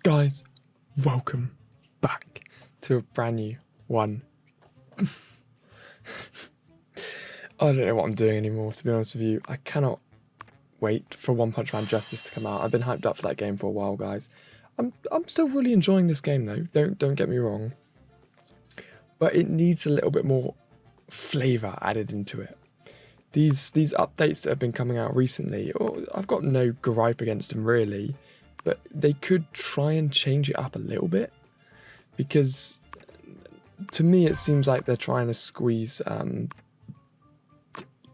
Guys, welcome back to a brand new one. I don't know what I'm doing anymore, to be honest with you. I cannot wait for One Punch Man Justice to come out. I've been hyped up for that game for a while, guys. I'm still really enjoying this game though, don't get me wrong. But it needs a little bit more flavour added into it. These updates that have been coming out recently, I've got no gripe against them really, but they could try and change it up a little bit, because to me it seems like they're trying to squeeze,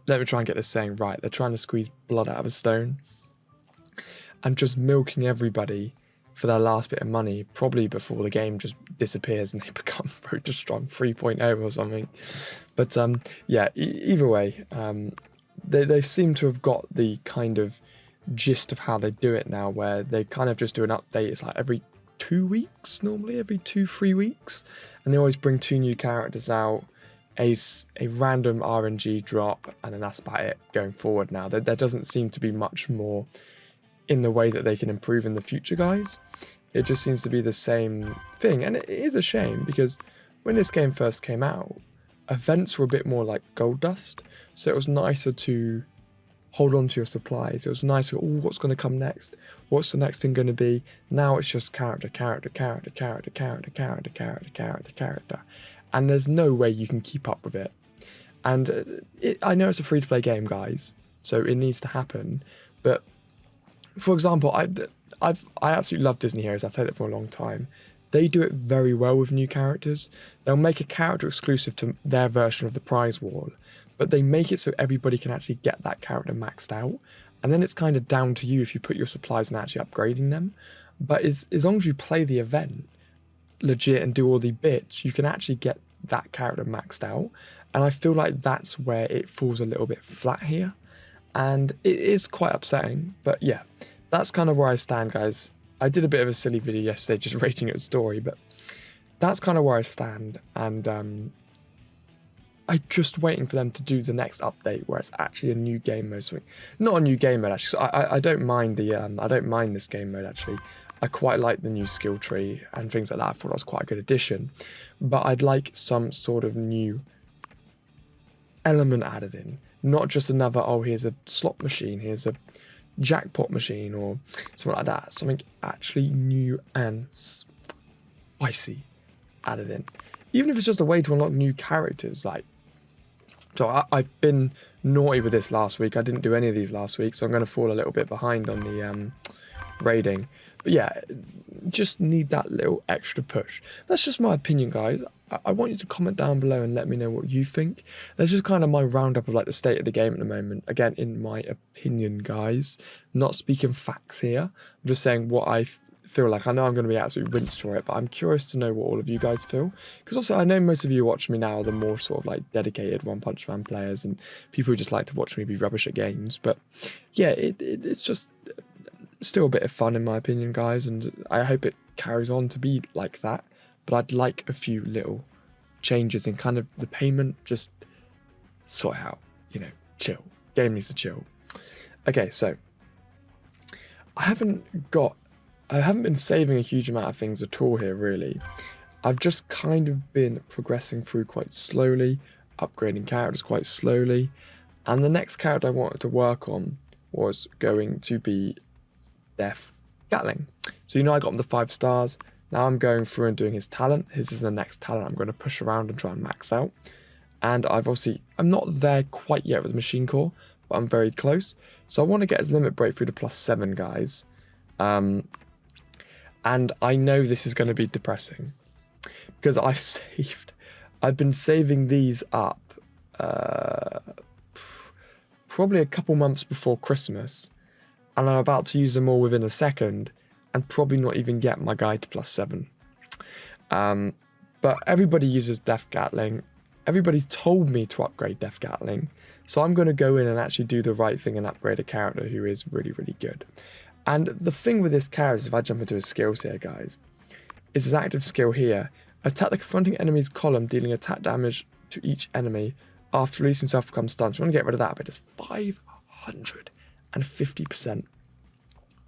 let me try and get this saying right, they're trying to squeeze blood out of a stone and just milking everybody for their last bit of money, probably before the game just disappears and they become Road to Strong 3.0 or something. But yeah, either way, they seem to have got the kind of gist of how they do it now, where they kind of just do an update. It's like every 2 weeks, normally every 2-3 weeks, and they always bring 2 new characters out, a random RNG drop, and then that's about it going forward now. There doesn't seem to be much more in the way that they can improve in the future, guys. It just seems to be the same thing, and it is a shame, because when this game first came out, events were a bit more like gold dust, so it was nicer to hold on to your supplies. It was nicer, what's going to come next? What's the next thing going to be? Now it's just character, and there's no way you can keep up with it. And I know it's a free-to-play game, guys, so it needs to happen, but for example, I absolutely love Disney Heroes. I've played it for a long time. They do it very well with new characters. They'll make a character exclusive to their version of the prize wall, but they make it so everybody can actually get that character maxed out. And then it's kind of down to you if you put your supplies and actually upgrading them. But as long as you play the event legit and do all the bits, you can actually get that character maxed out. And I feel like that's where it falls a little bit flat here. And it is quite upsetting, but yeah, that's kind of where I stand, guys. I did a bit of a silly video yesterday just rating at the story, but that's kind of where I stand, and I'm just waiting for them to do the next update where it's actually a new game mode. Not a new game mode actually. So I don't mind I don't mind this game mode actually. I quite like the new skill tree and things like that. I thought it was quite a good addition, but I'd like some sort of new element added in. Not just another, oh, here's a slot machine, here's a jackpot machine, or something like that. Something actually new and spicy added in. Even if it's just a way to unlock new characters. Like, so I've been naughty with this last week. I didn't do any of these last week, so I'm going to fall a little bit behind on the raiding. But yeah, just need that little extra push. That's just my opinion, guys. I want you to comment down below and let me know what you think. That's just kind of my roundup of like the state of the game at the moment. Again, in my opinion, guys, not speaking facts here. I'm just saying what I feel like. I know I'm going to be absolutely rinsed for it, but I'm curious to know what all of you guys feel. Because also I know most of you watching me now are the more sort of like dedicated One Punch Man players and people who just like to watch me be rubbish at games. But yeah, it's just still a bit of fun in my opinion, guys, and I hope it carries on to be like that. But I'd like a few little changes in kind of the payment, just sort out, you know, chill. Game needs to chill. Okay, so I haven't been saving a huge amount of things at all here, really. I've just kind of been progressing through quite slowly, upgrading characters quite slowly, and the next character I wanted to work on was going to be Gatling. So I got him the 5 stars. Now I'm going through and doing his talent. His is the next talent I'm going to push around and try and max out. And I'm not there quite yet with the machine core, but I'm very close. So I want to get his limit breakthrough to +7, guys. And I know this is going to be depressing because I've been saving these up probably a couple months before Christmas, and I'm about to use them all within a second and probably not even get my guy to +7. But everybody uses Gatling. Everybody's told me to upgrade Gatling. So I'm going to go in and actually do the right thing and upgrade a character who is really, really good. And the thing with this character is, if I jump into his skills here, guys, is his active skill here. Attack the confronting enemy's column, dealing attack damage to each enemy. After releasing self-become stunned. So I want to get rid of that, but it's 550%.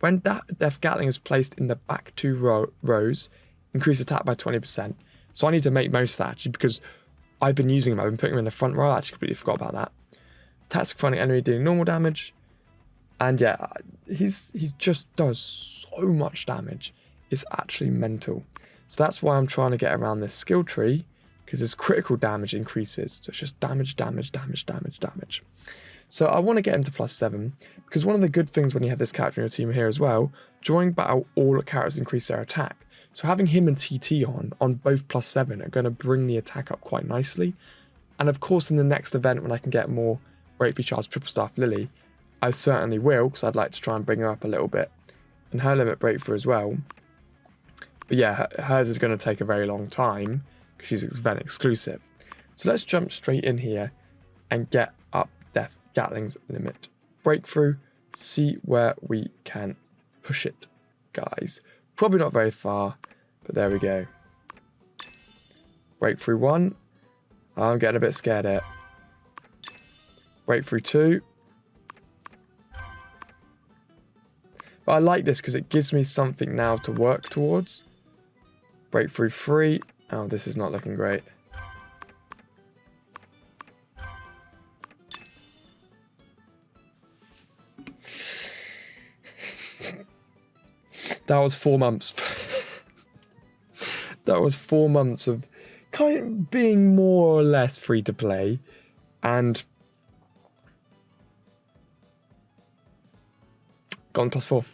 When Death Gatling is placed in the back 2 rows, increase attack by 20%. So I need to make most of that actually because I've been using him. I've been putting him in the front row. I actually completely forgot about that. Attacks confronting enemy dealing normal damage. And yeah, he just does so much damage. It's actually mental. So that's why I'm trying to get around this skill tree, because his critical damage increases. So it's just damage, damage, damage, damage, damage. So I want to get him to +7, because one of the good things when you have this character in your team here as well, during battle, all characters increase their attack. So having him and TT on both +7 are going to bring the attack up quite nicely. And of course in the next event when I can get more Gately's Triple Staff Lily, I certainly will, because I'd like to try and bring her up a little bit. And her limit breakthrough as well. But yeah, hers is going to take a very long time, because she's event exclusive. So let's jump straight in here and get up Death Gatling's limit breakthrough, see where we can push it, guys. Probably not very far, but there we go. Breakthrough 1. I'm getting a bit scared here. Breakthrough 2. But I like this because it gives me something now to work towards. Breakthrough 3. Oh, this is not looking great. That was 4 months. That was 4 months of kind of being more or less free to play. And gone +4.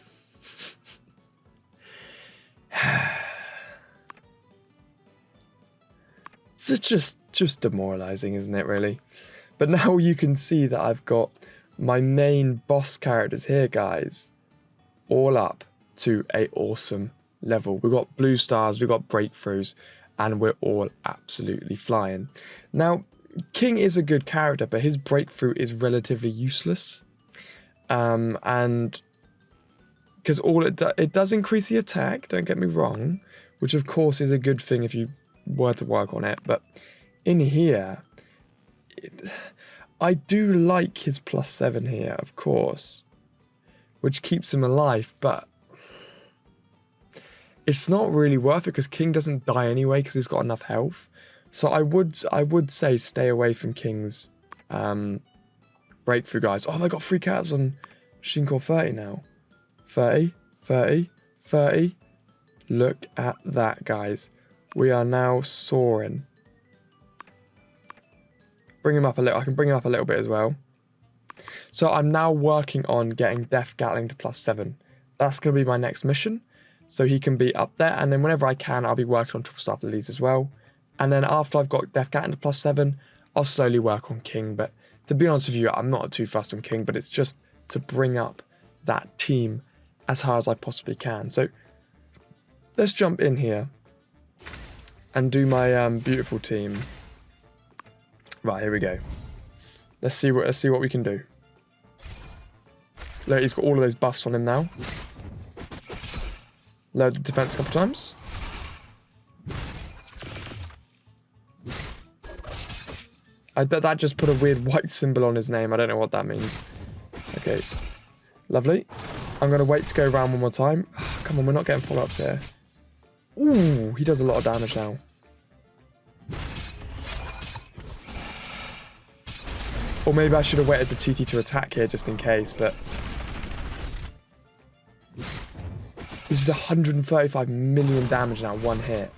It's just demoralizing, isn't it, really? But now you can see that I've got my main boss characters here, guys, all up to a awesome level. We've got blue stars, we've got breakthroughs, and we're all absolutely flying. Now, King is a good character, but his breakthrough is relatively useless. And because all it does increase the attack, don't get me wrong, which of course is a good thing if you were to work on it. But in here, I do like his +7 here, of course, which keeps him alive, but it's not really worth it because King doesn't die anyway because he's got enough health. So I would say stay away from King's breakthrough, guys. Oh, I got 3 characters on Machine Core 30 now. 30, 30, 30. Look at that, guys. We are now soaring. Bring him up a little. I can bring him up a little bit as well. So I'm now working on getting Death Gatling to +7. That's going to be my next mission. So he can be up there. And then whenever I can, I'll be working on Triple Staff Lilies as well. And then after I've got Death Gatling to +7, I'll slowly work on King. But to be honest with you, I'm not too fussed on King, but it's just to bring up that team as high as I possibly can. So let's jump in here and do my beautiful team. Right, here we go. Let's see what we can do. Look, he's got all of those buffs on him now. Load the defense a couple times. That just put a weird white symbol on his name. I don't know what that means. Okay, lovely. I'm going to wait to go around one more time. Oh, come on, we're not getting follow-ups here. Ooh, he does a lot of damage now. Or maybe I should have waited the TT to attack here just in case, but he did 135 million damage now, one hit.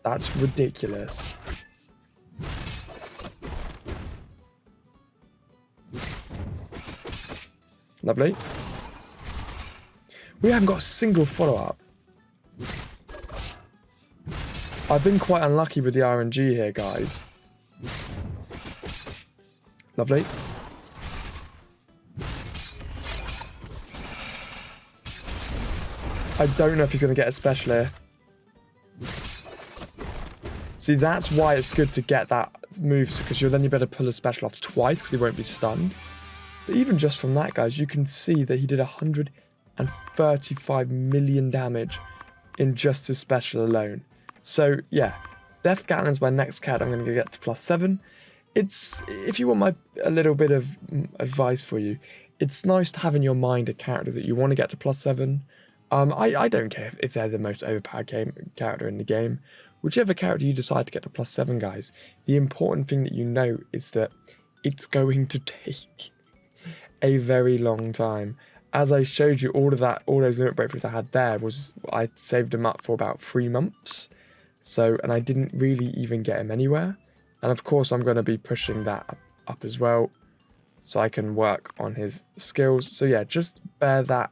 That's ridiculous. Lovely. We haven't got a single follow-up. I've been quite unlucky with the RNG here, guys. Lovely. I don't know if he's going to get a special here. See, that's why it's good to get that move, because then you better pull a special off twice because he won't be stunned. But even just from that, guys, you can see that he did 135 million damage in just his special alone. So, yeah, Death Gatling's my next cat I'm going to get to +7. It's, if you want a little bit of advice for you, it's nice to have in your mind a character that you want to get to +7. I don't care if they're the most overpowered character in the game. Whichever character you decide to get to +7, guys, the important thing that you know is that it's going to take a very long time. As I showed you, all those limit breakthroughs I had there I saved them up for about 3 months. So, and I didn't really even get him anywhere. And of course, I'm going to be pushing that up as well, so I can work on his skills. So yeah, just bear that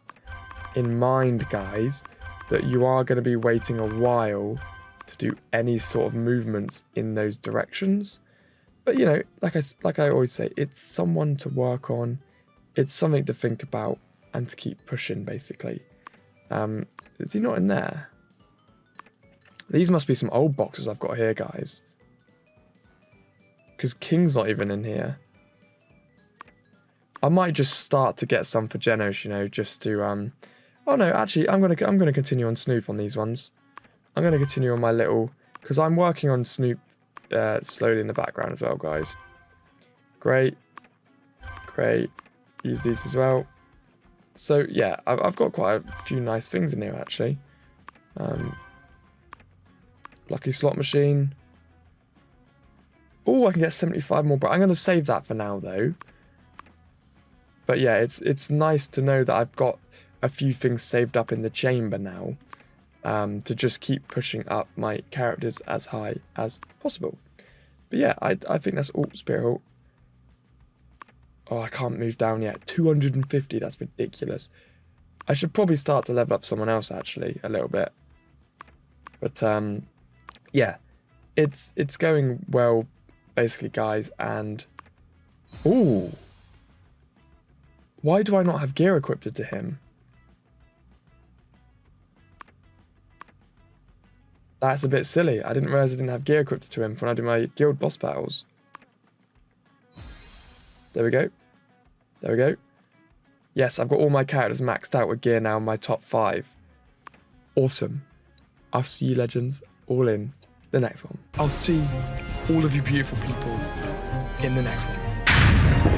in mind, guys, that you are going to be waiting a while to do any sort of movements in those directions. But you know, like I always say, it's someone to work on. It's something to think about and to keep pushing, basically. Is he not in there? These must be some old boxes I've got here, guys. Because King's not even in here. I might just start to get some for Genos, you know, just to oh no, actually, I'm gonna continue on Snoop on these ones. I'm gonna continue on my little, because I'm working on Snoop slowly in the background as well, guys. Great. Use these as well. So yeah, I've got quite a few nice things in here actually. Lucky slot machine. Oh, I can get 75 more, but I'm gonna save that for now though. But yeah, it's nice to know that I've got a few things saved up in the chamber now, to just keep pushing up my characters as high as possible. But yeah, I think that's all. Spirit. Oh, I can't move down yet. 250, that's ridiculous. I should probably start to level up someone else actually a little bit. But yeah, it's going well basically, guys. And ooh, why do I not have gear equipped to him? That's a bit silly. I didn't realize I didn't have gear equipped to him when I do my guild boss battles. There we go. There we go. Yes, I've got all my characters maxed out with gear now in my top 5. Awesome. I'll see you legends all in the next one. I'll see all of you beautiful people in the next one.